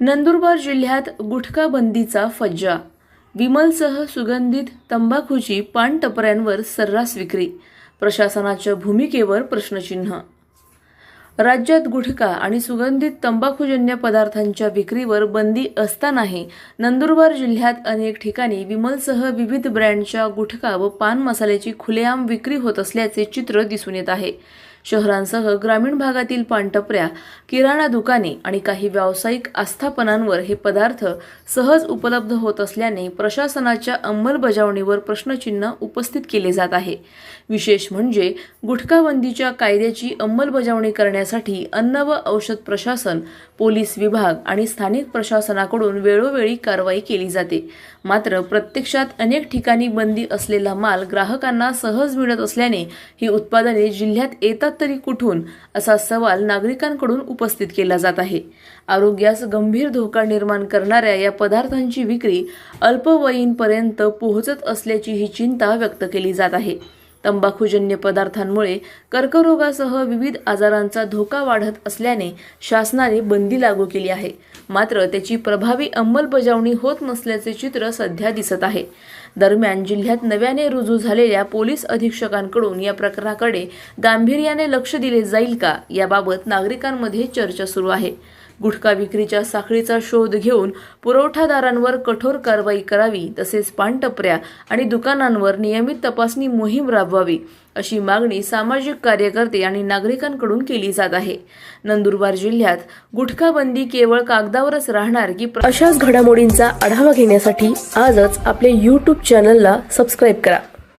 नंदुरबार जिल्ह्यात गुटखा बंदीचा फज्जा। विमलसह सुगंधित तंबाखूची पान टपऱ्यांवर सर्रास विक्री। प्रशासनाच्या भूमिकेवर प्रश्नचिन्ह। राज्यात गुटखा आणि सुगंधित तंबाखूजन्य पदार्थांच्या विक्रीवर बंदी असतानाही नंदुरबार जिल्ह्यात अनेक ठिकाणी विमलसह विविध ब्रँडच्या गुटखा व पान मसाल्याची खुलेआम विक्री होत असल्याचे चित्र दिसून येत आहे। शहरांसह ग्रामीण भागातील पानटपऱ्या, किराणा दुकाने आणि काही व्यावसायिक आस्थापनांवर हे पदार्थ सहज उपलब्ध होत असल्याने प्रशासनाच्या अंमलबजावणीवर प्रश्नचिन्ह उपस्थित केले जात आहे। विशेष म्हणजे गुटखा बंदीच्या कायद्याची अंमलबजावणी करण्यासाठी अन्न व औषध प्रशासन, पोलीस विभाग आणि स्थानिक प्रशासनाकडून वेळोवेळी कारवाई केली जाते। मात्र प्रत्यक्षात अनेक ठिकाणी बंदी असलेला माल ग्राहकांना सहज मिळत असल्याने ही उत्पादने जिल्ह्यात येतात तरी कुठून, असा सवाल नागरिकांकडून उपस्थित केला जात आहे। आरोग्यास गंभीर धोका निर्माण करणाऱ्या या पदार्थांची विक्री अल्पवयीनपर्यंत पोहोचत असल्याची ही चिंता व्यक्त केली जात आहे। तंबाखूजन्य पदार्थांमुळे कर्करोगासह विविध आजारांचा धोका वाढत असल्याने शासनाने बंदी लागू केली आहे। मात्र त्याची प्रभावी अंमलबजावणी होत नसल्याचे चित्र सध्या दिसत आहे। दरम्यान जिल्ह्यात नव्याने रुजू झालेल्या पोलीस अधीक्षकांकडून या प्रकरणाकडे गांभीर्याने लक्ष दिले जाईल का, याबाबत नागरिकांमध्ये चर्चा सुरू आहे। गुटखा विक्रीच्या साखळीचा शोध घेऊन पुरवठादारांवर कठोर कारवाई करावी, तसेच पानटपऱ्या आणि दुकानांवर नियमित तपासणी मोहीम राबवावी, अशी मागणी सामाजिक कार्यकर्ते आणि नागरिकांकडून केली जात आहे। नंदुरबार जिल्ह्यात गुटखा बंदी केवळ कागदावरच राहणार की अशाच घडामोडींचा आढावा घेण्यासाठी आजच आपले YouTube चॅनलला सबस्क्राईब करा।